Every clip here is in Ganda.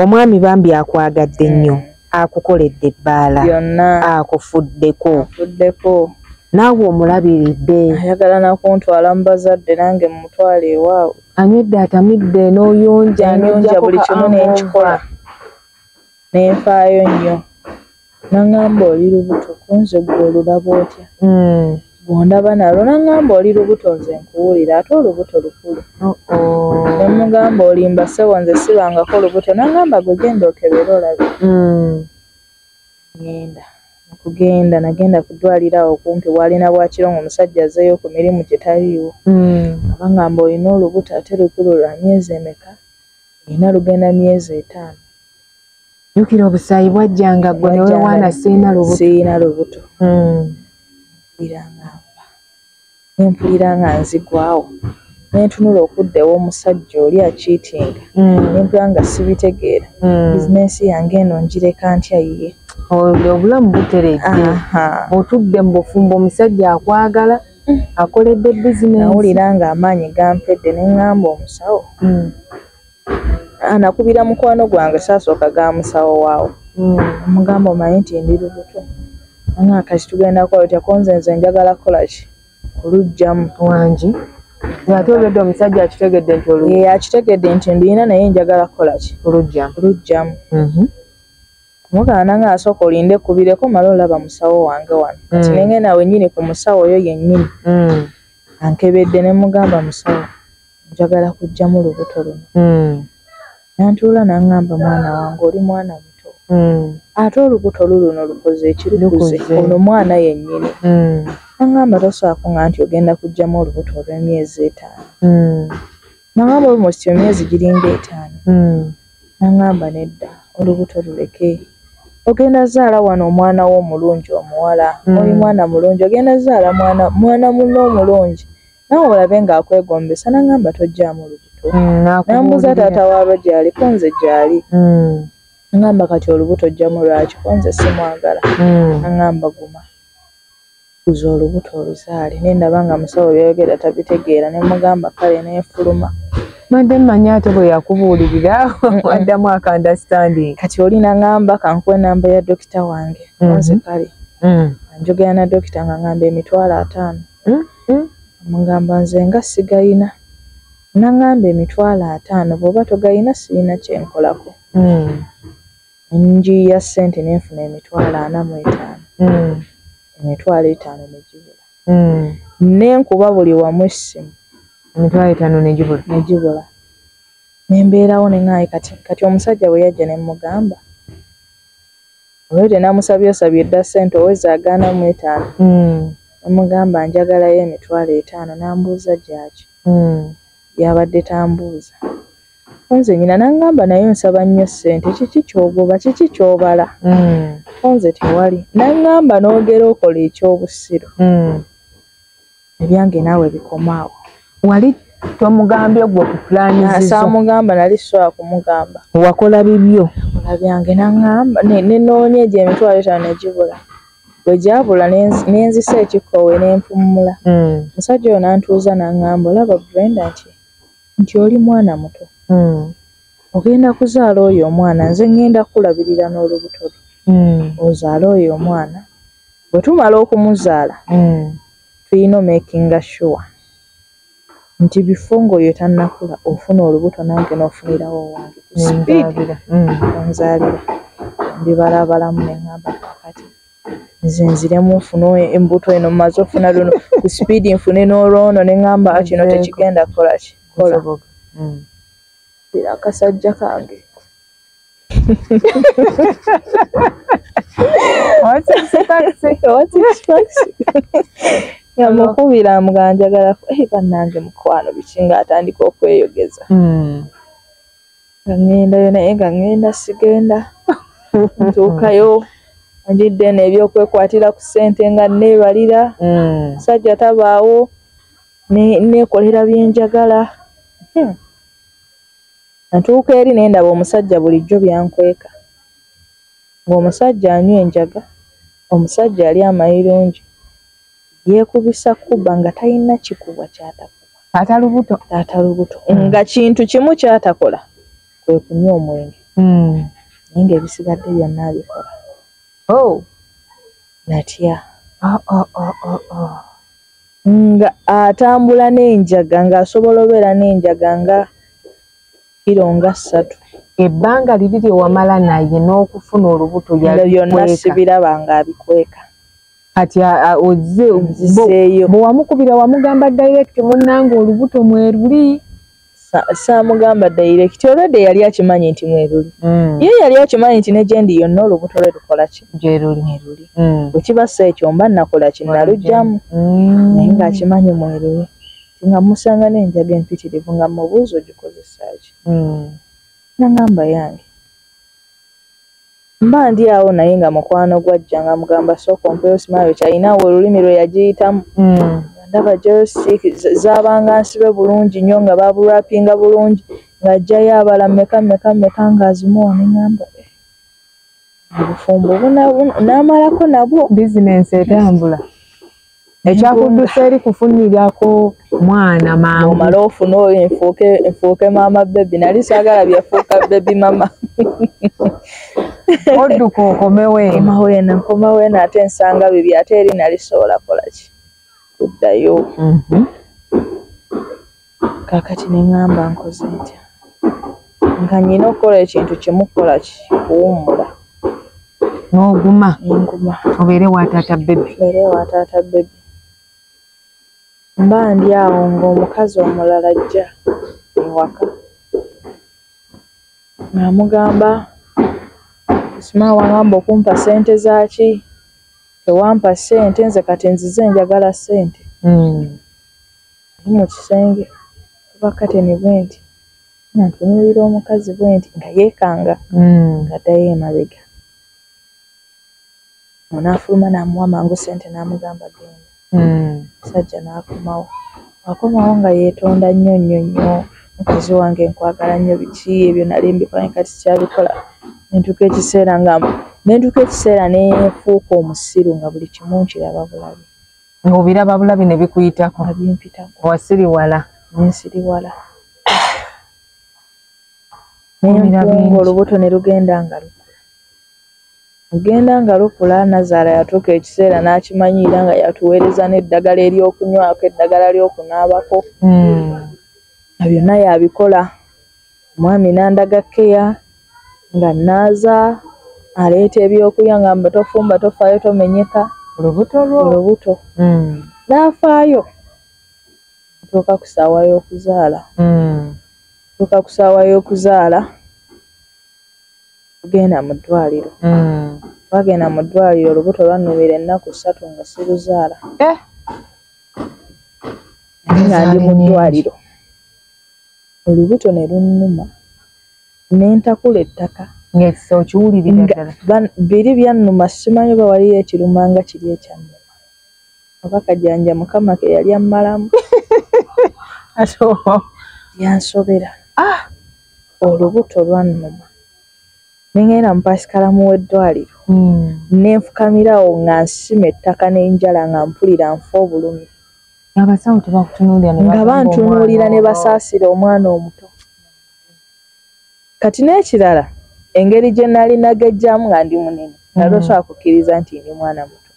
omwami bambi akwagadde nnyo akukoledde ebbaala byonna akufuddeko naawe omulabiridde ayagala nakuntwala mu bazadde nange mumutwala ewaabwe anywedde atamidde n'oyonja buli kimu nenkikola nenfaayo nnyo naŋŋamba oli lubuto kunze gwe olulaba otya bw'ondaba nalwo naŋŋamba oli lubuto nze nkuwulira ate olubuto lukulu ne mugamba olimba ssebo nze sibangako lubuto naŋŋamba gwe genda okebera olabe ngenda nagenda kudwalira awo kumpi bwalina bwakiro ng'omusajja azzeeyo ku mirimu gye taliiwo abaŋŋamba olina olubuto ate lukulu lwa myezi emeka olina lugenda myezi 5 jjukira obusaayi bwajjanga ggwe ne weewaana siina lubuto nempulira nga nzigwawo nentunula okudda ew'omusajja oli akiitinga nempulira nga sibitegeera bizinensi yange eno ngireka ntya yiye obulamu buteredde otudde mu bufumbo omusajja akwagala akoledde bizinensi nawulira nga amaanyi gampedde neŋŋamba omusawo anakubira mukwano gwange saasooka ga musawo waawo omugamba omanyi nti ndi lubuto nga kati tugenda kukola otya konze nze njagala kukolaki oluggyamu wangi ate olwedde omusajja akitegedde nti akitegedde nti ndina naye njagala kukolaki oluggyamu mugana nga asooka olinde kubireko mala olaba musawo wange wano kati nengenda wennyini ku musawo oyo yennyini ankebedde ne mugamba musawo njagala kuggyamu lubuto luno nantuula naŋŋamba mwana wange oli mwana muto ate olubuto luno lukoze ekirukuze ono mwana yennyini naŋŋamba tosaako nga nti ogenda kuggyamu olubuto olw'emyezi 5 naŋŋamba almost emyezi giringa 5 naŋŋamba nedda olubuto luleke ogenda zaala wano omwana wo omulungi omuwala oli mwana mulungi ogenda zaala mwana muno omulungi nawe olabe ng'akwegombesa naŋŋamba tojjaamu olubuto nambuuza taata waaba gyali konze gyali naŋŋamba kati olubuto ojjamu lwaki konze simwagala naŋŋamba guma kuza olubuto oluzaale nendaba nga musawo byayogera tabitegeera ne mugamba kale nefuluma madde manya ate bwe yakubuulirira waddamu akandastanding kati oli naŋŋamba kankuwa enamba ya dokita wange konze kale njogera na dokita nga ŋŋamba emitwalo 5 mugamba nze nga sigayina naŋŋamba emitwalo 5 bw'oba togayina sirina kyenkolako njiya ssente nenfuna emitwalo 45 emitwalo 5 negibula nenkuba buli wamu essimu emitwalo 5 negibula nembeerawo neŋŋaayi kati omusajja bwe yajja ne mugamba olwo tenamusabye osabye edda ssente oweza agaanamu 5 nemugamba njagalayo emitwalo 5 nambuuza gyaki yabadde tambuuza nze nyina naŋŋamba naye nsaba nnyo ssente kiki kyogoba kiki kyobala nze tewali naŋŋamba n'ogera okola ekyobusiru ebyange naawe bikomaawo wali tomugambye gwe okupulaanizizo saamugamba nali sobola kumugamba wakola bibyo kola byange naŋŋamba nenoonya egyo emitwalo 5 negibula bwe gyabula nenzisa ekikkowe nenfummula musajja oyo nantuuza naŋŋamba olaba Brenda nti oli mwana muto ogenda kuzaala oyo omwana nze ngenda kulabirira n'olubuto lwe ozaala oyo omwana bwe tumala okumuzaala tulina makinga sure nti bifo ng'oyo tannakula ofuna olubuto nange n'ofunirawo owange ku sipiidi onzaalira mbibalabalamu neŋŋamba kakati nze nziremu nfune embuto eno mmaze ofuna luno ku sipiidi nfune n'olwono neŋŋamba kino tekigenda kukola kikola bira akasajja kange yamukubira nga njagala bannange mukwano biki ng'atandika okweyogeza nga ŋŋendayo naye nga ŋŋenda sigenda ntuukayo njidde n'ebyokwekwatira ku ssente nga neebalira musajja tabaawo neekolera byenjagala ntuuka eri nendaba omusajja bulijjo byankweka ng'omusajja anywa enjaga omusajja ali amayirungi yeekubisa kuba nga talina kikubwa kyatakuba taata lubuto nga kintu kimu kyatakola kwe kunywa omwenge naye ng'ebisigadde byonna abikola. Natya nga atambula n'enjaga ng'asobola obeera n'enjaga nga kilo nga 3. Ebbanga liri lye wamala naye n'okufuna olubuto byonna sibiraba ng'abikweka. Kati ozzeeyo bwe wamukubira wamugamba direct munnange olubuto mweruli? Saamugamba direct, olwedde yali akimanyi nti mweruli. Ye yali akimanyi nti ne gyendi yonna olubuto lwe lukola ki? Mweruli. Bwe kibassa ekyo mba nakola ki? Nalugyamu. Naye ng'akimanyi mweruli. Nga musanga n'enjaga empitirivu nga mubuuza ogikozesa ki? Nangamba yange. Mba ndi awo naye nga mukwano gwajja nga mugamba sooka ompeyo simayo kyalina olulimi lwe yagiyitamu. Ndaba Joyce zaabanga nsibe bulungi nnyo nga babulwapinga bulungi ng'ajjayo abala mmeka ng'azimuwa ne ngamba obufumbo n'amalako nabwo. Bizinensi etambula. Ekyakudduse eri kufunirako mwana mangu. Omala ofuna oyo enfuuke maama bebi. Nali saagala byafuuka bebi mama. Odduka nkomawo eno ate nsanga bibi ate eri nali sobola kola ki? Kuddayo. Kaakati ne ngamba nkoze ntya? Nga nnyina okukola ekintu kimukola ki? Kuwummula. N'oguma. Nguma. Obeere wa taata bebi. Mba ndi awo ng'omukazi omulala ajja ewaka. Ng'amugamba Sima wangamba okumpa ssente zaaki? Tewampa ssente, nze kati nzize njagala ssente. Ndi mu kisenge bakateni bwe nti nantunuulira omukazi bwe nti nga yeekanga ng'addayo emabega. N'afuluma n'amuwa mangu ssente n'amugamba genda. Sajja n'akomawo. Akomawo nga yeetonda nnyo. Mukazi wange nkwagala nnyo, biki ebyo nali mbikola kati kyabikola. Nentuuka ekiseera neefuuka omusiru nga buli kimu nkiraba bulabi. Ng'obiraba bulabi ne bikuyitako? Bimpitako. Wasiriwala? Nensiriwala. Nenfunga olubuto ne lugenda nga lukula. Nazaala yatuuka ekiseera n'akimanyiira nga yatuweereza n'eddagala ery'okunywako, eddagala ly'okunaabako. Na byonna yabikola. Omwami n'andaga keya nga naaza aleeta ebyokulya ngamba tofumba tofaayo tomenyeka olubuto. N'afaayo. Tuuka ku ssaawa y'okuzaala. Tugenda mu ddwaliro. Twagenda mu ddwaliro olubuto lwannumira ennaku 3 nga siruzaala. Nga ndi mu ddwaliro. Olubuto ne lunnuma. Nentakula ettaka. Ng'ekisa okiwulirira ddala? Biri byannuma simanyi oba waliyo ekiruma nga kiri ekyannuma. Abakajjanja Mukama ke yali ammalamu. Yansobera. Olubuto lwannuma. Nengenda mu pasikalamu w'eddwaliro. Nenfukamirawo nga nsima ettaka n'enjala nga mpulira nfa obulumi. Abasawo tebakutunuulira ne nga bantunuulira ne basaasira omwana omuto. Kati n'ekirala engeri gye nali nagejjamu nga ndi munene nga tosobola kukkiriza nti ndi mwana muto.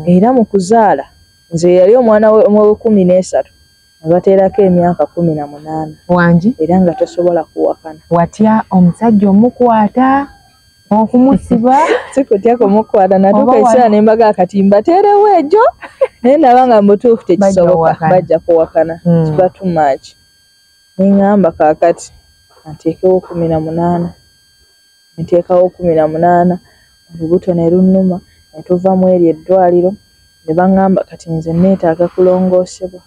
Era mu kuzaala nze yali omwana we13 ne bateerako emyaka 18 wangi era nga tosobola kuwakana. Watya omusajja omukwata okumusiba? Sikutya kumukwata, natuuka ekiseera ne mbaga kati mbateerewo egyo naye naba nga mutuufu tekisoboka, bajja kuwakana. Kiba too much. Ne ngamba kaakati nteekewo 18. Nteekawo 18, olubuto ne lunnuma, ne tuva mu eri eddwaliro ne baŋŋamba kati nze neetaaga kulongoosebwa.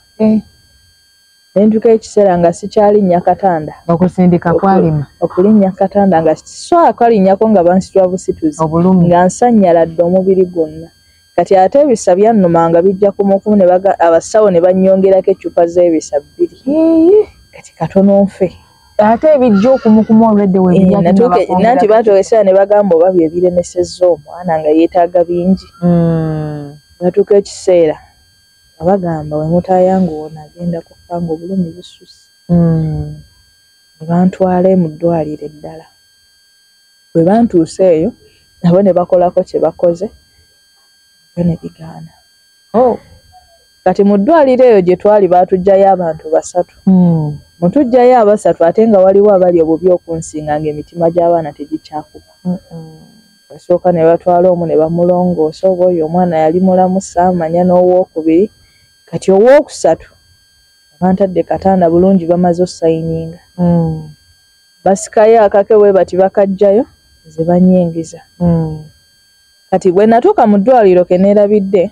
Nentuuka ekiseera nga sikyalinnya katanda. Okusindika kwalima? Okulinnya katanda nga so akalinnyako nga bansitula busituzi nga nsanyaladde omubiri gwonna. Kati ate ebisa byannuma nga bijja kumukumu ne abasawo ne bannyongerako eccupa z'ebisa 2. Kati katono nfe. Ate ebijja okumukumu olwedde weebijja nanti baatowesera ne bagamba oba bye biremesezza omwana nga yeetaaga bingi. Batuuka ekiseera nga bagamba we mutaayanga ono agenda kufa nga obulumi bususse. Ne bantwala mu ddwaliro eddala. bwe bantuuse eyo nabo ne bakolako kye bakoze ne bigaana. Kati mu ddwaliro eyo gye twali baatugjayo abantu 3. Mutujjayo abasatu ate nga waliwo abali obubi okunsinga ng'emitima gy'abaana tegikyakuba. Basooka ne batwala omu ne bamulongoosa oba oyo omwana yali mulamu saamanya n'owookubiri. Kati owookusatu bantadde katanda bulungi bamaze osayininga. Basikayo akake bwe bati bakajjayo ze banyingiza. Kati bwe natuuka mu ddwaliro ke neerabidde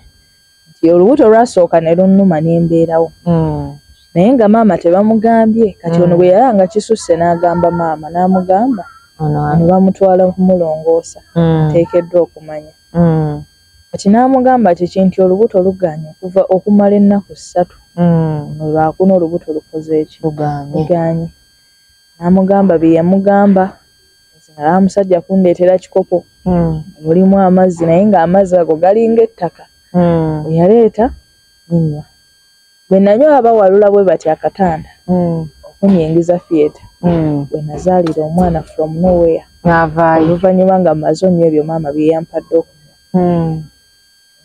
nti olubuto lwasooka ne lunnuma n'embeerawo. Naye nga maama tebamugambye. Kati ono bwe yalanga kisusse n'agamba maama n'amugamba ne bamutwala kumulongoosa. Teekeddwa okumanya. Kati n'amugamba nti olubuto lugaanye okuva okumala ennaku 3. Lwakuna olubuto lukoze eki? Lugaanye. N'amugamba bye yamugamba. Omusajja kundeetera kikopo. Mulimu amazzi naye ng'amazzi ago galinga ettaka. Bwe yaleeta ninywa. Bwe nanywa abawalula bwe bati akatanda. Okunyingiza theatre. Bwe nazaalira omwana from nowhere. Oluvannyuma nga mmaze onywa ebyo maama bye yampadde okunywa.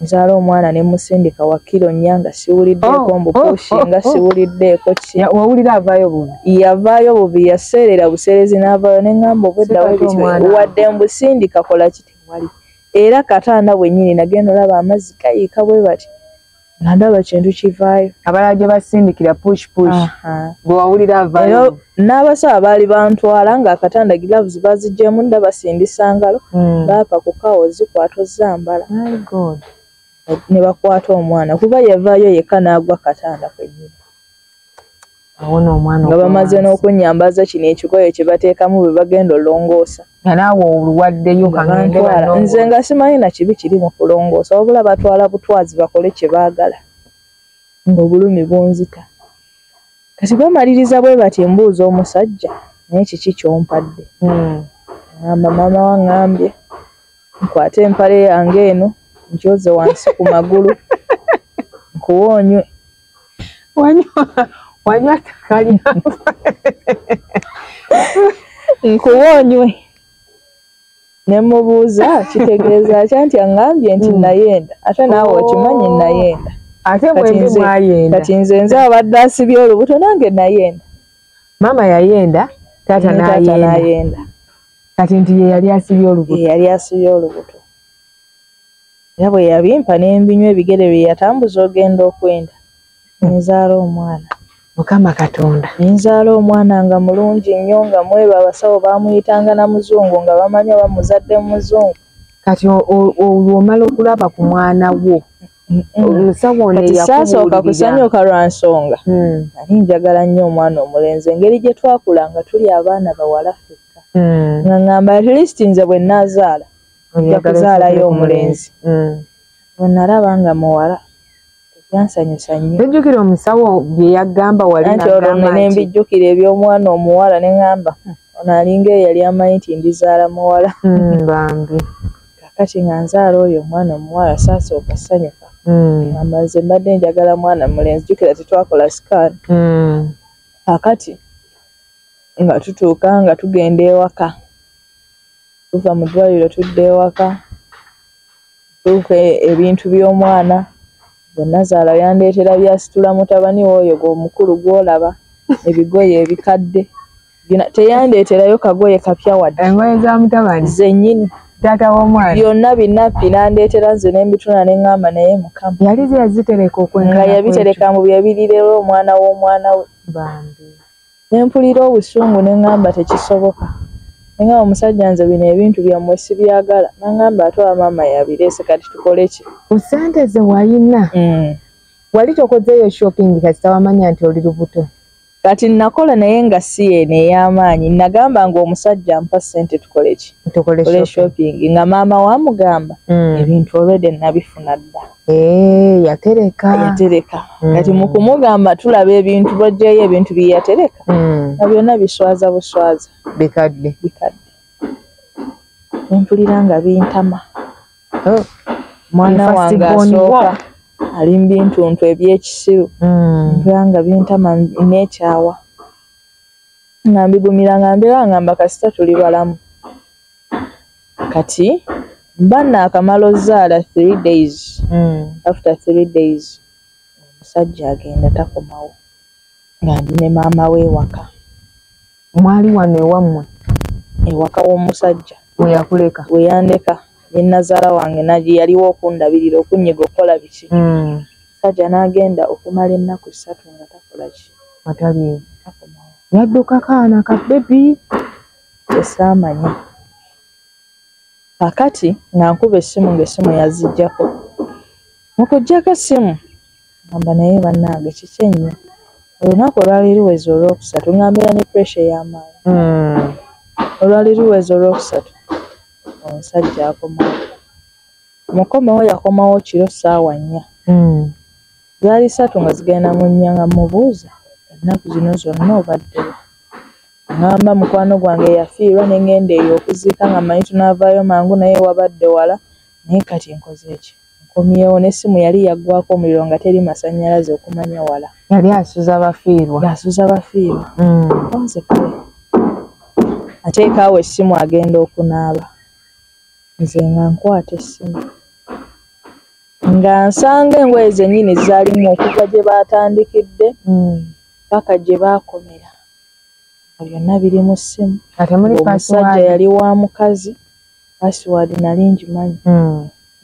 Nzaala omwana ne musindika wa kilo 4 nga siwuliddeeko mbupushi nga siwuliddeeko ki. Wawulira avaayo bubi? Yavaayo bubi, yaseerera buseerezi n'avaayo ne ngamba obweddawo ebitwe wadde mbusindika kola kiti wali. Era katanda bwennyini nagenda olaba amazzi gayiika bwe bati. Nga ndaba kintu kivaayo. Abalala gye basindikira push. Gwe wawulira avaayo. N'abasawo baali bantwala ng'akatanda gloves baziggyemu ndaba sindisa ngalo. Baapa ku kawo zikwata ozambala. My God. Ne bakwata omwana kuba yavaayo yekka n'agwa katanda kwennyini. Awona omwana nga bamaze n'okunnyambaza kino ekigoye kye bateekamu bwe bagenda olongoosa. Naawe oluwaddeyo kangenda nze nga simanyi na kibi kiri mu kulongoosa wabula batwala butwazi bakole kye baagala ng'obulumi bunzita. Kati bamaliriza bwe bati mbuuza omusajja naye kiki kyompadde. Ngamba maama waŋŋambye nkwate empale yange eno nkyoze wansi ku magulu nkuwoonywe. Wanywa takali nkuwoonywe. Ne mubuuza kitegeeza kya nti aŋŋambye nti nayenda ate naawe okimanyi nayenda. Ate mwembi mwayenda. Kati nze abadde asibye olubuto nange nayenda. Maama yayenda, taata nayenda. Kati nti ye yali asibye olubuto. Yali asibye olubuto. Era bwe yabimpa n'embinywa ebigere bye yatambuza ogenda okwenda. Nzaala omwana. Mukama Katonda. Nzaala omwana nga mulungi nnyo nga mweba abasawo baamuyitanga na muzungu nga bamanya bamuzadde muzungu. Kati olw'omala okulaba ku mwana wo. Omusawo ono yakubulira kusanyuka lwa nsonga. Nali njagala nnyo omwana omulenzi engeri gye twakulanga tuli abaana bawala ffekka. Nga ngamba at least nze bwe nnaazaala nja kuzaalayo omulenzi. Bwe nalaba nga muwala yansanyusa nnyo. Tojjukira omusawo bye yagamba wali n'agamba nti mbijjukira eby'omwana omuwala ne ngamba ono alinga yali amanyi nti ndizaala muwala. Bambi. Kakati nga nzaala oyo omwana omuwala saasooka ssanyuka. Ngamba nze mbadde njagala mwana mulenzi jjukira tetwakola sikaani. Kakati nga tutuuka nga tugenda ewaka. Tuva mu ddwaliro tudda ewaka. Tuuka ebintu by'omwana. Nazaala yandeetera byasitula mutabani w'oyo gw'omukulu gw'olaba ebigoye ebikadde. Teyandeeterayo kagoye kapya wadde. Engoye za mutabani. Zennyini. Taata w'omwana. Byonna binappi n'andeetera nze n'embituna ne ŋŋamba naye Mukama. Yali yazitereka nga yabitereka mu byabirirera omwana w'omwana we. Bambi. Ne mpulira obusungu ne ŋŋamba tekisoboka. Ne ngamba omusajja nze bino ebintu byammwe sibyagala. N'aŋŋamba ate wa maama yabireese kati tukole ki? Ku ssente ze walina. Wali tokozeeyo shopping kasita wamanya nti oli lubuto. Kati nakola naye nga si eno ey'amaanyi. Nagamba ng'omusajja ampa ssente tukole ki? Tukole shopping. Nga maama wamugamba ebintu already nabifuna dda. Yatereka. Kati mu kumugamba tulaba ebintu bajjayo ebintu bye yatereka. Na byonna biswaza buswaza. Bikadde. Mpulira nga bintama. Mwana wange asooka ali mu bintuntu eby'ekisiru. Mpulira nga bintama n'ekyawa. Nga mbigumira nga mbeera ngamba kasita tuli balamu. kati mbanna akamalo zaala 3 days. After 3 days omusajja agenda takomawo nga ndi ne maama we waka. Mwali wano ewammwe ewaka w'omusajja we yakuleka we yandeka ne nazaala wange naye yaliwo okundabirira okunyiga okukola biki. Omusajja n'agenda okumala ennaku 3 nga takola ki atali takomawo. yadduka kaana ka bebi esaamanya kakati nga nkuba essimu ng'essimu yaziggyako mukuggyako essimu ngamba naye bannange kiki ennyo olunaku olwali luweze olwokusatu ngambira ne pressure y'amaanyi. Olwali luweze olwokusatu omusajja akomawo. Mukomawo yakomawo kiro ssaawa 4. Zaali 3 nga zigenda mu nnya nga mubuuza ennaku zino zonna obaddewo. Ngamba mukwano gwange yafiirwa ne ngenda eyo okuziika nga manyi tunaavaayo mangu naye wabadde wala naye kati nkoze eki nkomyewo n'essimu yali yaggwako omuliro nga teri masannyalaze okumanya wala. yali asuza bafiirwa Yasuza bafiirwa. Nze kale ateekaawo essimu agenda okunaaba. Nze nga nkwata essimu nga nsanga engoye zennyini zaalimu okuva gye baatandikidde paka gye baakomera byonna biri mu ssimu. Omusajja yali wa mukazi password nali ngimanyi.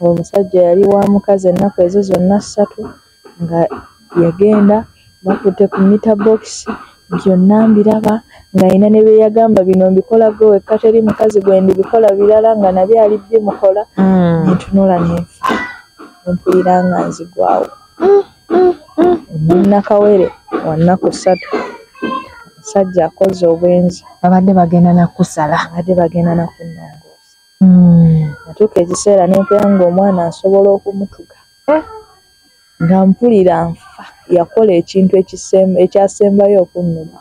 Omusajja yali wa mukazi ennaku ezo zonna 3 nga yagenda bakutte ku meter box byonna mbiraba ng'ayina ne bye yagamba bino mbikola gwe wekka teri mukazi gwe ndibikola birala nga nabyo ali bimukola. Ntunula nempulira nga nzigwawo. Nakawere wa nnaku 3 omusajja akoze obwenzi babadde bagenda nakusala abadde bagenda nakunnongoosa. Natuuka ekiseera nempulira ng'omwana nsobola okumutuga nga mpulira nfa. Yakola ekintu ekyasembayo okunnuma.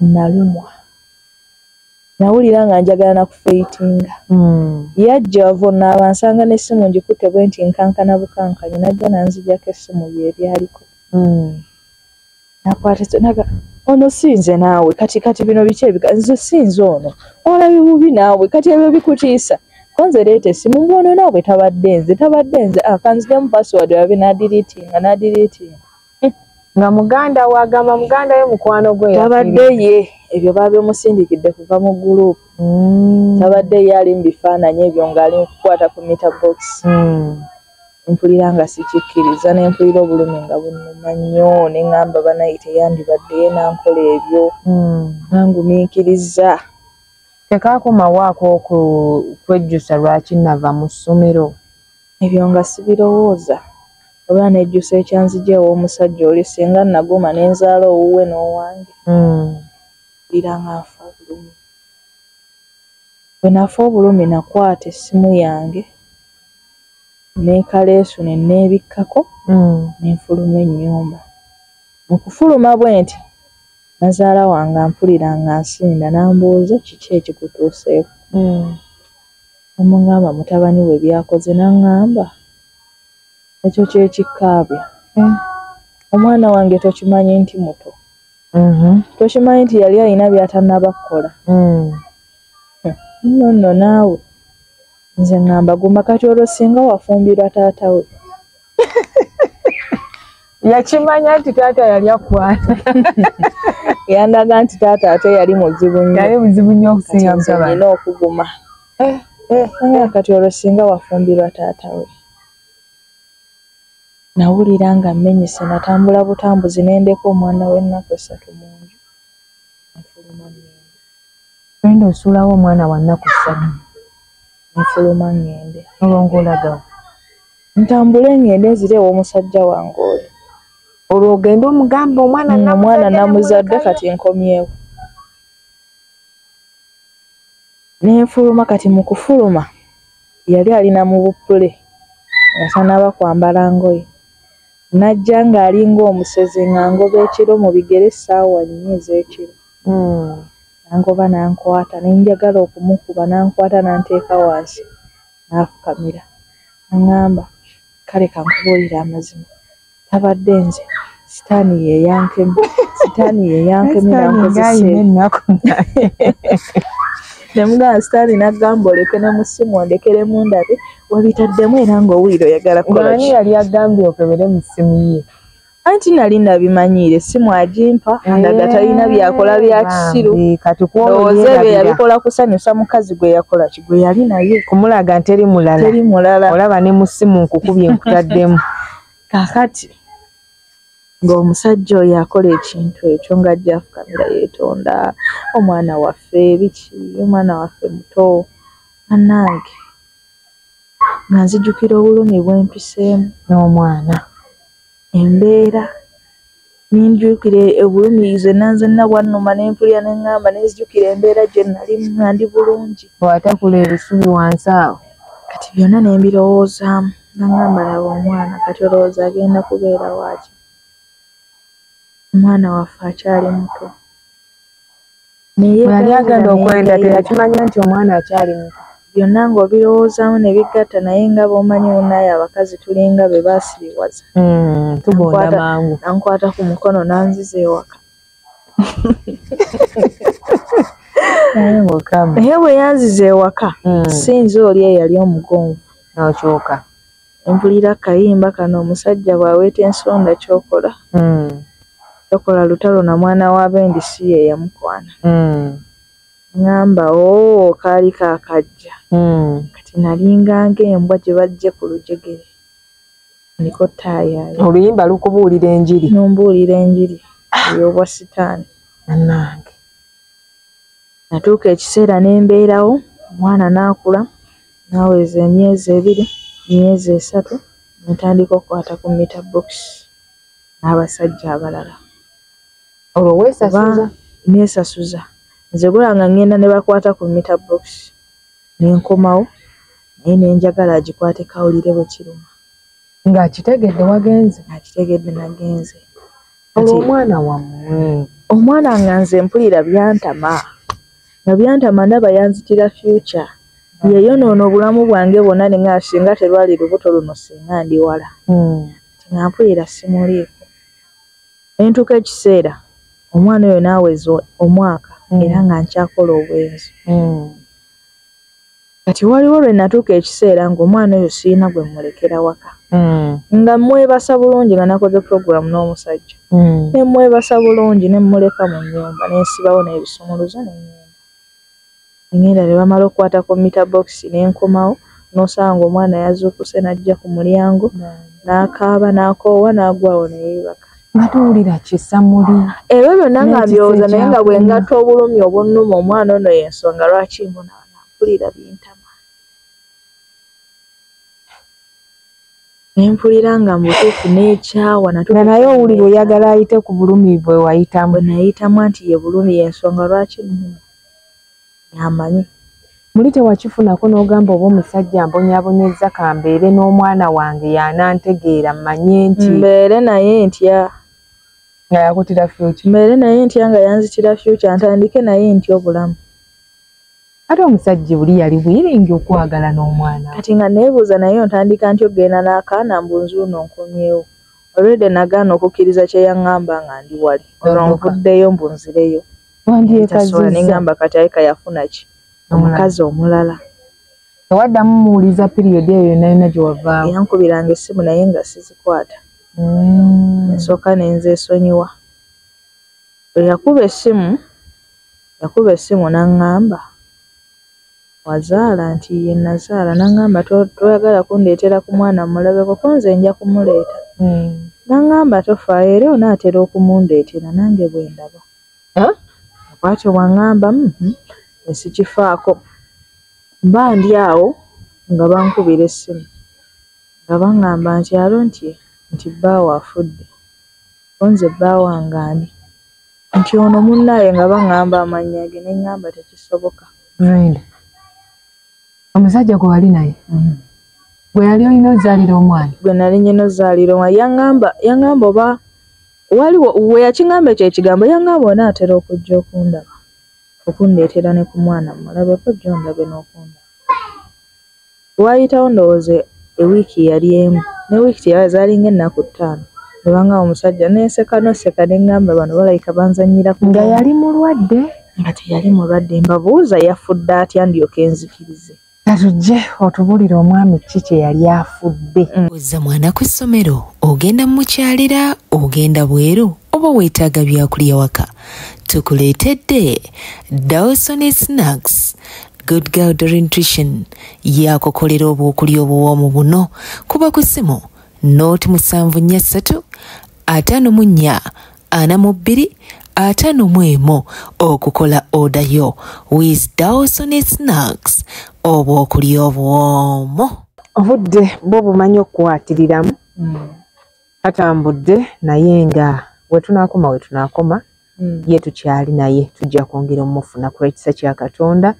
Nalumwa nawulira nga njagala nakufeitinga. Yajja wava naaba nsanga n'essimu ngikutte bwe nti nkankana bukankanye najja nanzijjako essimu byebyaliko. Nakwata naga ono sinze naawe kati bino biki ebika nze sinze ono olabye bubi naawe kati ebyo bikutiisa konze leeta essimu mbwono naawe tabadde nze kanzigemu password yabe nadiriitinga nga muganda wagamba muganda we mukwano gwe tabadde ye ebyo babimusindikidde kuva mu gurupu. Tabadde ye ali mu bifaananyi ebyo ng'ali mu kukwata ku meter box. Mpulira nga sikikkiriza nempulira obulumi nga bunnuma nnyo ne ŋŋamba banaye teyandibadde ye nankola ebyo nangumiikiriza. Tekaakomawaako kwejjusa lwaki nava mu ssomero ebyo nga sibirowooza oba nejjusa ekyanzigya ew'omusajja oli singa naguma ne nzaala owuwe n'owange. Mpulira nga nfa obulumi. Bwe nafa obulumi nakwata essimu yange n'ekaleesu ne neebikkako n'enfuluma ennyumba. Mu kufuluma bwe nti nazaala wange ampulira nga nsinda n'ambuuza kiki ekikutuuseeko. Omugamba mutabani we byakoze n'aŋŋamba ekyo kyekikkaabya. Omwana wange tokimanyi nti muto. Tokimanyi nti yali alina by'atannaba kukola. Nno naawe nze ŋŋamba guma kati olwo singa wafumbirwa taata we. yakimanya nti taata yali akwata yandaga nti taata ate yali muzibu nnyo okusinga mutabani. Nina okuguma kati olwo singa wafumbirwa taata we. Nawulira nga mmenyese natambula butambuzi nendeka omwana w'ennaku 3 mu nju. Nfuluma ngende. Genda osuulawo omwana wa nnaku 3. Nfuluma ngende. Olwongolagawo. Ntambule ngende nzire ew'omusajja wange oli. Olwo ogenda omugamba omwana namuzadde kati nkomyewo. Nenfuluma kati mu kufuluma yali alina mu bupule nga tanaba kwambala ngoye. Najja ng'alinga omusezi nga ngoba ekiro mu bigere essaawa 4 ez'ekiro. Nangoba nankwata nenjagala okumukuba nankwata nanteeka wansi nafukamira. Naŋŋamba kale kankubuulire amazima tabadde nze sitaani ye yankema sitaani ye yankemera nkozesa nemugamba sitaani n'agamba oleke ne mu ssimu ondekeremu ndabe wabitaddemu era ng'owulira oyagala kolaki yali agambye okebere mu ssimu ye anti nali ndabimanyiire essimu agimpa ndaga talina byakola bya kisiru ndowooza ebyo yabikola kusanyusa mukazi gwe yakola ki gwe yali naye kumulaga nti teri mulala olaba ne mu ssimu nkukubye nkutaddemu kaakati ng'omusajja oyo akola ekintu ekyo ng'ajja afukamira yeetonda omwana waffe biki omwana waffe muto annange nga nzijukira obulumi bw'empiseemu n'omwana embeera ninjukire obulumi zenna bwannuma n'empulira neŋŋamba nenzijukira embeera gye nalimu nga ndi bulungi bw'atakula ebisubi wansi awo kati byonna ne mbirowoozaamu naŋŋamba laba omwana kati olowooza agenda kubeera waaki omwana waffe akyali muto yali agenda okwenda teyakimanya nti omwana akyali muto byonna ng'obirowoozaamu ne bigatta naye nga bw'omanyi munaye abakazi tulinga be baasiriwaza tugonda mangu nankwata ku mukono nanziza ewaka naye bwe yanziza ewaka sinzi oli eyali omugonvu n'okyoka empulira kayimba kano omusajja bw'aweeta ensonda kyokola tokola lutalo na mwana wa bendi si ye yamukwana ngamba kaali kaakajja kati nalinga ng'embwa gye bajje ku lujegere niko taayaayo oluyimba lukubuulira enjiri nombuulira enjiri ey'obwa sitaani annange natuuka ekiseera n'embeerawo omwana n'akula n'aweza emyezi 2 myezi 3 ntandika okukwata ku mita box n'abasajja abalala olwo weesasuza neesasuza nze gulanga ngenda ne bakwata ku mita box nenkomawo naye nenjagala agikwate kawulire bwe kiruma ng'akitegedde wagenze akitegedde nagenze olwo omwana wammwe omwana nga nze mpulira byantama nga byantama ndaba yanzitira future yeyonoona obulamu bwange bwonna nenga singa terwali lubuto luno singa ndi wala nga mpulira simuliiko nentuuka ekiseera omwana oyo naaweza omwaka era nga nkyakola obwenzi kati waliwo lwe natuuka ekiseera ng'omwana oyo sirina gwe mmulekera waka nga mwebasa bulungi nga nakoze puroguramu n'omusajja ne mwebasa bulungi ne mmuleka mu nnyumba nensibawo n'ebisumuluzo ngenda ne bamala okukwata ku mita box nenkomawo n'osanga omwana yazuukuse n'ajja ku mulyango n'akaaba n'akoowa n'agwawo neyeebaka nga tuwulira kisamuli ebyo byonna nga mbyoza naye nga bwe ngatta obulumi obunnuma omwana ono y'ensonga lwaki mpulira bintama nempulira nga mutuufu n'ekyawa nga naye owulira oyagala ayite ku bulumi bwe wayitamu bwe nayitamu anti ye bulumi y'ensonga lwaki nnuma yamanyi muli tewakifunako n'ogamba oba omusajja mbonyabonyezza kambeere n'omwana wange yanantegeera mmanye nti mbeere naye ntya nga yakutira future mbeere naye ntya nga yanzitira future ntandike naye ntya obulamu ate omusajja buli yali bwiringi okwagala n'omwana kati nga neebuuza naye ntandika ntya okgenda n'akaana mbunzuuno nkomyewo olwedde nagaana okukkiriza kye yaŋŋamba nga ndi wali olwo nvuddeyo mbunzireyo wandyekazizza neŋŋamba kati ayika yafuna ki omukazi omulala tewaddamu muwuliza piriyodi eyo yonna yonna gye wavaawo yankubiranga essimu naye nga sizikwata ensooka nenzeesonyiwa bwe yakuba essimu n'aŋŋamba wazaala nti ye nazaala n'aŋŋamba toyagala kundeetera ku mwana mulabeko ko nze nja kumuleeta n'aŋŋamba tofaayo era onaatera okumundeetera nange bwe ndaba bwatyo bwaŋŋamba esikifaako mba ndi awo nga bankubira essimu nga baŋŋamba nti alo nti bbaawo afudde onze bbaawo ng'ani nti ono munnaaye nga baŋŋamba amannya ge ne ŋŋamba tekisoboka omusajja gwe wali naye gwe yali olina ozaalira omwana gwe nali nyina ozaalira omwana yaŋŋamba oba waliwo we yakiŋŋamba ekyo ekigambo yaŋŋamba onaatera okujja okundaba okundeetera ne ku mwana mulabeko jjo ndabe n'okundaba wayitawo ndowooza ewiiki yali emu ne wiiki teyazaalinga ennaku 5 Kubanga omusajja neeseka noseka neŋŋamba bano balayika banzannyira ku nga yali mulwadde nga teyali mulwadde mbabuuza yafudde atya ndyoke enzikirize. Katujje otubulire omwami ki kye yali afudde. Oza mwana ku ssomero ogenda mukyalira ogenda bweru oba weetaaga byakulya waka tukuleetedde Dawson Snacks Good Girl Nutrition yakukolera obwokulya obuwoomu buno kuba ku ssimu nooti 743 54 42 51 okukola oda yo with Dawson Snacks obwokulya obuwoomu. Obudde bwo bumanyi okukwatiriramu katambudde naye nga wetunaakoma ye tukyali naye tujja kwongera omufuna ku ekisa kya Katonda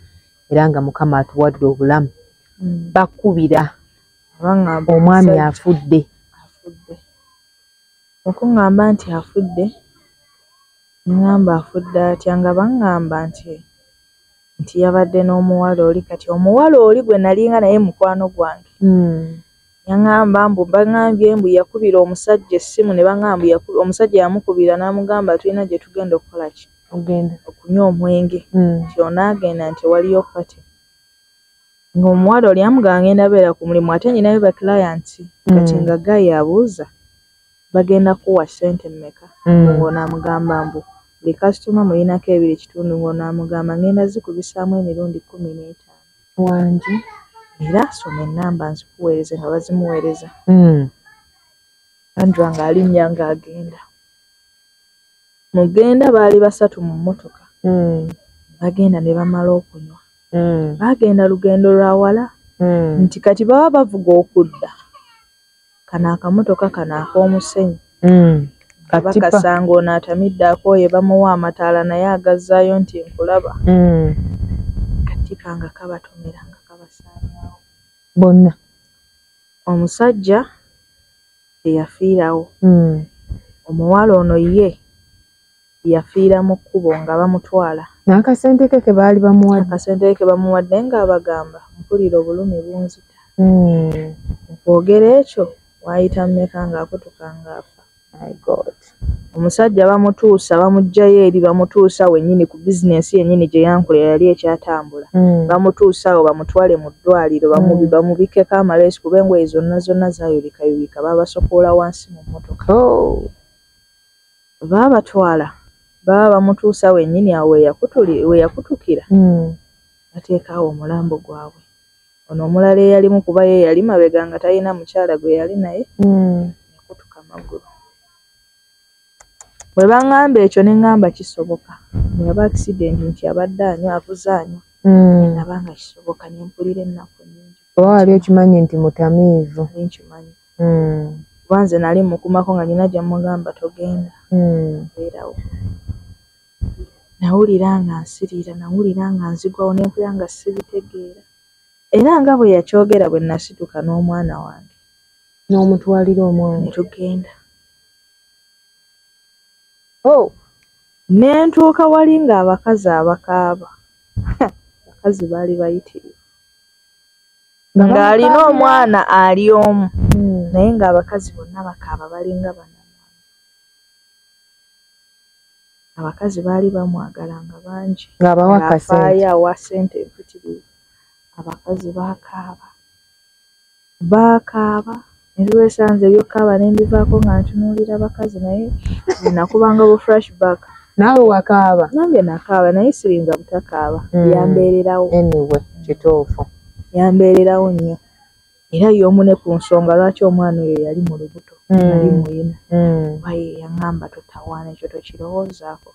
era nga Mukama atuwadde obulamu bakubira omwami afudde. Okuŋŋamba nti afudde ngamba afudde atya nga baŋŋamba nti yabadde n'omuwala oli kati omuwala oli gwe nalinga naye mukwano gwange yaŋŋamba mbu baŋŋambye mbu yakubira omusajja essimu ne baŋŋamba omusajja yamukubira n'amugamba tulina gye tugenda okukola ki okunywa omwenge nti onaagenda nti waliyo pati ng'omuwala oli amugamba ngenda beera ku mulimu ate nyinayo ba clients kati nga gayi abuuza bagenda kuwa ssente mmeka ng'onaamugamba mbu buli kasitoma mulinako 2.5 ng'onaamugamba ngenda zikubisaamu emirundi 15 wangi era soma ennamba nzikuweereze nga bazimuweereza Andrew ng'alinnya ng'agenda mugenda baali 3 mu mmotoka bagenda ne bamala okunywa bagenda lugendo lwa wala nti kati baba bavuga okudda kano akamotoka kano ak'omusenyu bakasanga ono atamidde akooye bamuwa amataala naye agazzaayo nti nkulaba katipa nga kabatomera nga kabasaanyaawo bonna. Omusajja teyafiirawo omuwala ono ye yafiira mu kkubo nga bamutwala n'akasente ke baali bamuwadde ng'abagamba mpulira obulumi bunzita okwogera ekyo waayita mmeka ng'akutuka ng'afa. Omusajja bamutuusa bamuggyayo eri bamutuusa wennyini ku bizinensi yennyini gye yankolera yali ekyatambula bamutuusa awo bamutwale mu ddwaliro bamubikeko amaleesi kuba engoye zonna zaayubikayubika babasokoola wansi mu mmotoka baabatwala baba bamutuusa wennyini awo we yakutukira bateekaawo omulambo gwabwe ono omulala eyalimu kuba ye yali mabega nga talina mukyala gwe yali naye yakutuka magulu. Bwe baŋŋamba ekyo ne ŋŋamba kisoboka bwe yaba accident nti abadde anywa avuze anywa nabanga kisoboka ne mpulira ennaku nnyingi oba wali okimanyi nti mutamiivu nkimanyi kuba nze nali mukumako nga nina gye mugamba togenda beerawo. Nawulira nga nsiriira nawulira nga nzigwawo ne mpulira nga sibitegeera era nga bwe yakyogera bwe nasituka n'omwana wange n'omutwalira omwana ne tugenda ne ntuuka wali ng'abakazi abakaaba abakazi baali bayitirivu ng'alina omwana ali omu naye ng'abakazi bonna bakaaba balinga bannamwana. Abakazi baali bamwagala nga bangi ng'afaayo awa ssente empitirivu. Abakazi baakaaba nebwesanze ebyokaaba nembivaako nga ntunuulira abakazi naye nakubanga bu flashback. Naawe wakaaba? Nange nakaaba naye sirinza butakaaba yambeererawo. Anyway kituufu yambeererawo nnyo era y'omu ne ku nsonga lwaki omwana oyo yali mu lubuto yali muyina baye yaŋŋamba totawaana ekyo tokirowoozaako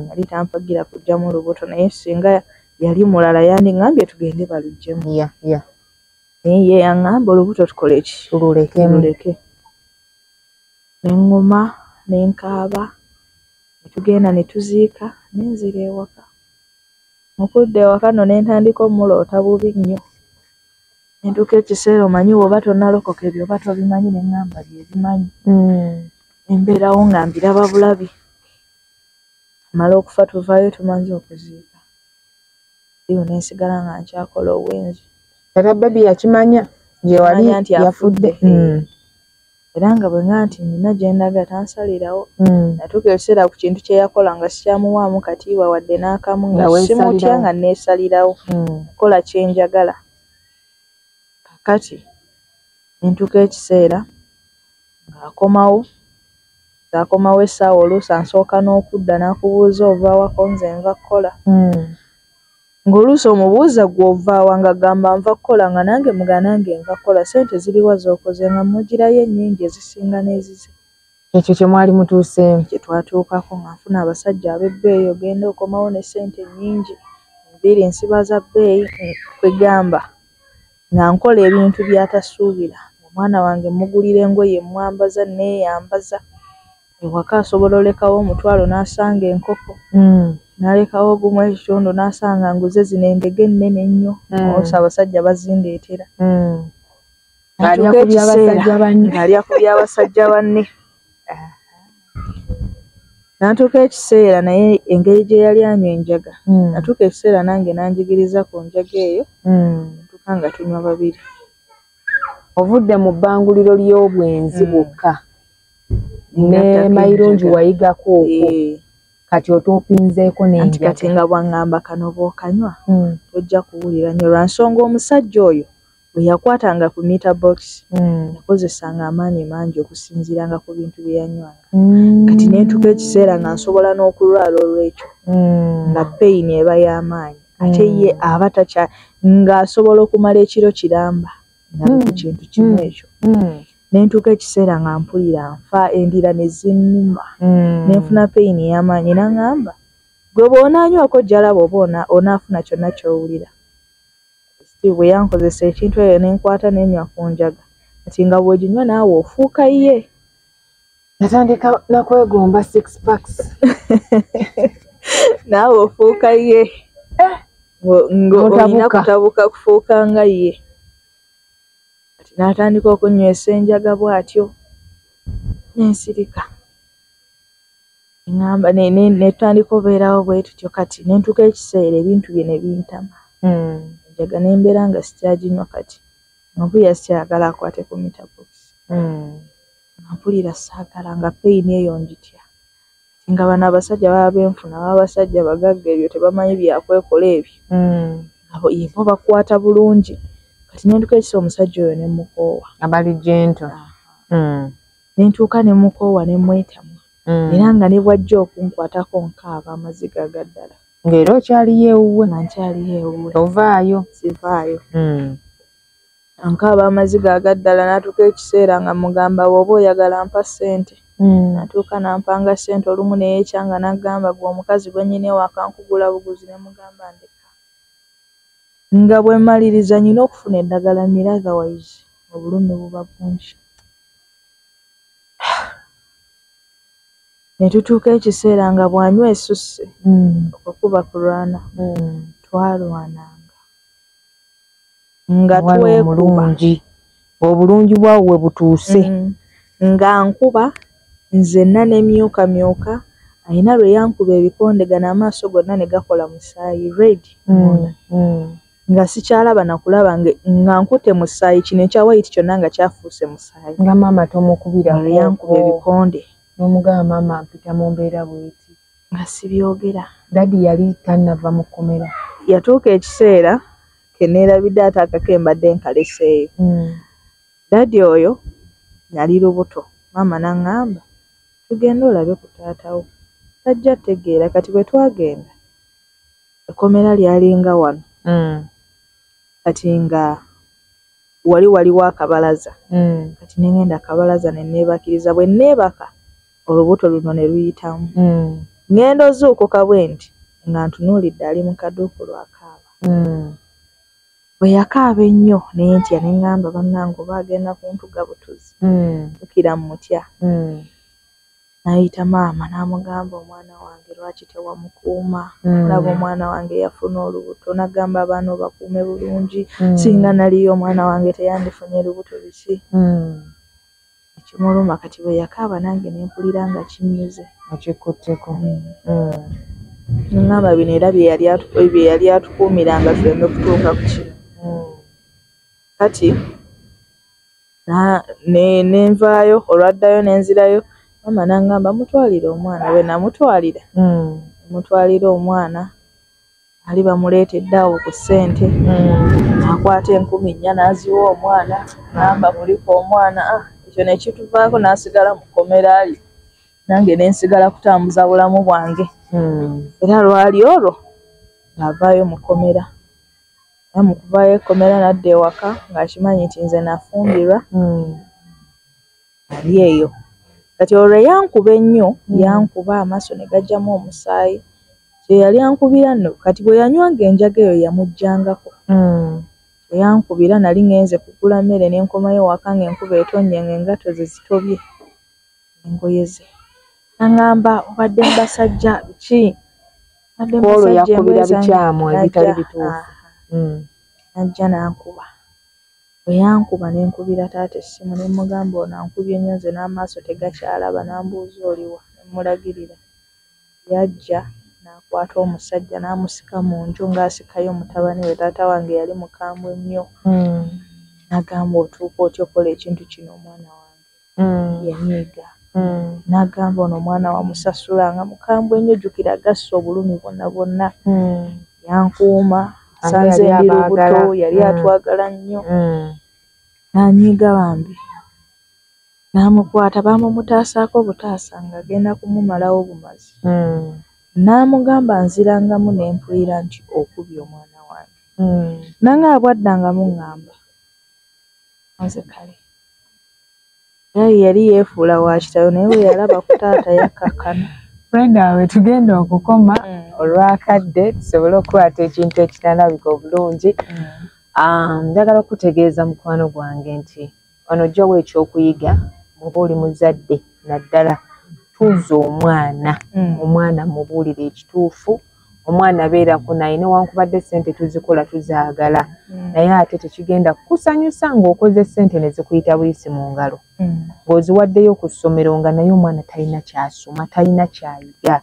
yali tampagira kujja mu lubuto naye singa yali mulala yandiŋŋambye tugende balugjemu naye ye yaŋŋamba olubuto tukole ki tululeke. Neŋŋuma nenkaaba netugenda ne tuziika nenzira ewaka mukudde ewaka no nentandika omuloota bubi nnyo nentuuka ekiseera omanyi oba tonnalokoka ebyo oba tobimanyi neŋŋamba byebimanyi embeerawo nga mbiraba bulabi mala okufa tuvaayo tumaze okuziika eyo nensigala nga nkyakola obwenzi. Tata baby yakimanya gye wali yafudde era nga bwe nga nti nina gye ndaga tansalirawo. Natuuka ekiseera ku kintu kye yakola nga sikyamuwaamu katiibwa wadde n'akamu nga simutya nga neesalirawo kola kye njagala. Kakati nentuuka ekiseera ng'akomawo essaawa oluusi ansooka n'okudda n'akubuuza ovaawa nze nva kukola. Ng'oluusi omubuuza gw'ovaawa nga gamba nva kukola nga nange mugamba nange nva kukola ssente ziriwa z'okoze nga mugirayo ennyingi ezisinga n'ezize. Ekyo kye mwali mutuuseemu. Kye twatuukako nga nfuna abasajja ab'ebbeeyi ogenda okomawo ne ssente nnyingi enviiri nsiba za bbeeyi kwegamba nga nkola ebintu by'atasuubira. Omwana wange mugulira engoye mwambaza neeyambaza. Ewaka asobola olekawo omutwalo n'asanga enkoko. N'alekawo gumu ekitundu n'asanga nguze zino endege ennene ennyo. Oluusi abasajja bazindeetera. Ng'alya ku by'abasajja banne. N'atuuka ekiseera naye engeri gye yali anywa enjaga. Natuuka ekiseera nange nanjigiriza ku njaga eyo. Tuka nga tunywa babiri. Ovudde mu bbanguliro ly'obwenzi bwokka. Ne mayirungi wayigako okwo. Kati otuupinzeeko n'enjaga. Kati nga bw'aŋŋamba kano bw'okanywa tojja kuwulira nnyo lwa nsonga omusajja oyo bwe yakwatanga ku meter box yakozesanga amaanyi mangi okusinziiranga ku bintu bye yanywanga. Kati nentuka ekiseera nga nsobola n'okulwala olw'ekyo nga pain eba y'amaanyi ate ye aba takya ng'asobola okumala ekiro kiramba nga ku kintu kimu ekyo. Nentuka ekiseera nga mpulira nfa endira ne zinnuma nenfuna pain y'amaanyi n'aŋŋamba gwe bw'onaanywako jalaba oba onaafuna kyonna ky'owulira. Bwe yankozesa ekintu eyo nenkwata nenywa ku njaga kati nga bw'oginywa naawe ofuuka ye. Natandika nakwegomba 6 packs. Naawe ofuuka ye ng'olina kutabuka kufuuka nga ye. Kati n'atandika okunywesa enjaga bw'atyo n'ensirika. Ngamba netandika obeerawo bwe tutyo kati nentuka ekiseera ebintu bye ne bintama. Enjaga n'embeera nga sikyaginywa kati mpulira sikyayagala akwate ku meter box. Mpulira saagala nga pain eyo njitya. Nga bano abasajja baba benfuna baba basajja bagagga ebyo tebamanyi byakwekola ebyo. Bo bakwata bulungi. Kati nentuka ekiseera omusajja oyo ne mukoowa. Abali gento. Nentuuka ne mukoowa ne mwetamu. Era nga ne bw'ajja okunkwatako nkaaba amaziga agaddala. Ng'era okyaliyo ewuwe. Nga nkyaliyo ewuwe. Ovaayo. Sivaayo. Nkaaba amaziga agaddala n'atuuka ekiseera nga mugamba bw'oba oyagala mpa ssente. Natuuka nampanga ssente olumu ne yeekyanga n'agamba gwe omukazi gwe nnyina ewaka nkugula buguzi ne mugamba ndeka. Nga bwe mmaliriza nnyina okufuna eddagala otherwise obulumi buba bungi. Ne tutuuka ekiseera nga bw'anywa essusse okukuba kulwana twalwananga nga twekuba obulungi bwawo we butuuse nga nkuba nzenna ne myuka ayina lwe yankuba ebikondegana amaaso gonna ne gakola musaayi red nga sikyalaba nakulaba nga nkute musaayi kino ekya white kyonna nga kyafuuse musaayi nga maama tomukubira lwe yankuba ebikonde n'omugamba maama mpita mu mbeera bw'eti nga sibyogera. Dadi yali tannava mu kkomera. Yatuuka ekiseera keneerabidde ate akake mbadde nkaleseeyo. Dadi oyo yali lubuto. Maama n'aŋŋamba tugende olabe ku taatawo. Tajja tegeera kati bwe twagenda ekkomera lyalinga wano. Kati nga waliwo akabalaza. Kati ne ngenda akabalaza ne neebakiriza bwe neebaka olubuto luno ne luyitamu. Ngendo zuukuka bwe nti nga ntunuulidde ali mu kaduukulu akaaba. Bwe yakaaba ennyo naye ntya ne ŋŋamba bannange oba agenda kuntuga butuzi. Bukira mutya. N'ayita maama n'amugamba omwana wange lwaki tewamukuuma? Olaba omwana wange yafuna olubuto. N'agamba abaana obakuume bulungi. Singa naliyo omwana wange teyandifunye lubuto biki. Ekimuluma kati bwe yakaaba nange ne mpulira nga kinnyuze. Akikutteko. N'aŋŋamba bino era bye yali atukuumiranga tuleme kutuuka ku kino. Kati nenvaayo olwaddayo nenzirayo mama nangamba mutwalire omwana we namutwalira mutwalira omwana ali bamuleetedde awo ku ssente akwata 4,000 n'aziwa omwana namba muliko omwana ekyo nekituvaako n'asigala mukomera ali nange nensigala kutambuza bulamu bwange era lwali olwo ng'avaayo mukomera mukuvaayo ekkomera nadda ewaka ng'akimanyi nti nze nafumbirwa ali eyo kati olwo yankuba ennyo yankuba amaaso ne gajjamu omusaayi kye yali ankubira nno kati bwe yanywanga enjaga eyo yamujjangako yankubira nali ngenze kugula mmere n'enkomayo waka ng'enkuba etonnye ng'engato ze zitobye engoye ze naŋŋamba obadde mbasajja biki olwo yakubira bikyamu ebitali bituufu najja n'ankuba bwe yankuba n'enkubira taata essimu ne mugamba ono ankubye nnyo nze n'amaaso tegakyalaba n'ambuuza oliwa ne mulagirira yajja n'akwata omusajja n'amusika mu nju ng'asikayo mutabani we taata wange yali mukambwe nnyo n'agamba otuuka otya okola ekintu kino omwana wange yanyiiga n'agamba ono omwana wamusasula nga mukambwe nnyo jjukira gassa obulumi bwonna bwonna yankuuma sanze ndi lubuto yali atwagala nnyo n'anyiiga bambi n'amukwata bamumutaasaako butaasa ng'agenda kumumalawo bumazi n'amugamba nzirangamu n'empulira nti okubye omwana wange nange abwaddangamu ŋŋamba nze kale yali yeefuula wa kitayo naye bwe yalaba ku taata yakkakkana Brenda we tugenda okukoma olwakadde tusobole okukwata ekintu ekitalabika obulungi njagala okutegeeza mukwano gwange nti wano ojjawo ekyokuyiga muba oli muzadde naddala tuuza omwana mubuulire ekituufu omwana beerako naye newankubadde ssente tuzikola tuzaagala naye ate tekigenda kukusanyusa ng'okoze ssente ne zikuyita buyisi mu ngalo ng'oziwaddeyo ku ssomero nga naye omwana talina kyasoma talina kyayiga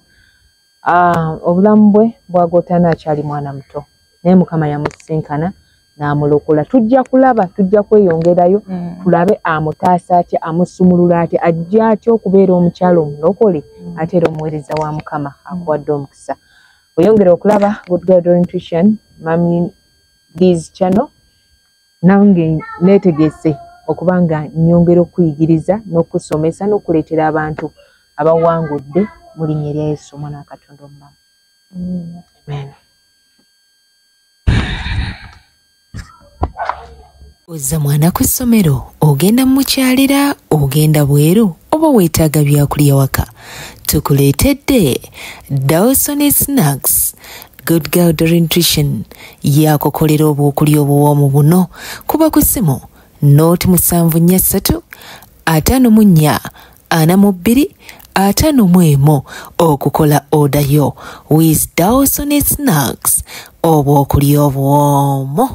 obulamu bwe bwagootana akyali mwana muto naye Mukama yamusisinkana n'amulokola tujja kulaba tujja kweyongerayo tulabe amutaasa atya amusumulula atya ajja atya okubeera omukyalo omulokole ate era omuweereza wa Mukama akuwadde omukisa oyongera okulaba Good Girl Nutrition Mami D's channel nange neetegese okuba nga nyongera okuyigiriza n'okusomesa n'okuleetera abantu abawangudde mu linnya lya Yesu omwana wa Katonda omulamu. Amen. Oza mwana ku ssomero ogenda mukyalira ogenda bweru oba weetaaga byakulya waka tukuleetedde Dawson Snacks Good Girl Nutrition yakukolera obwokulya obuwoomu buno kuba ku ssimu nooti 743 54 42 51 okukola odayo with Dawson Snacks obwokulya obuwoomu.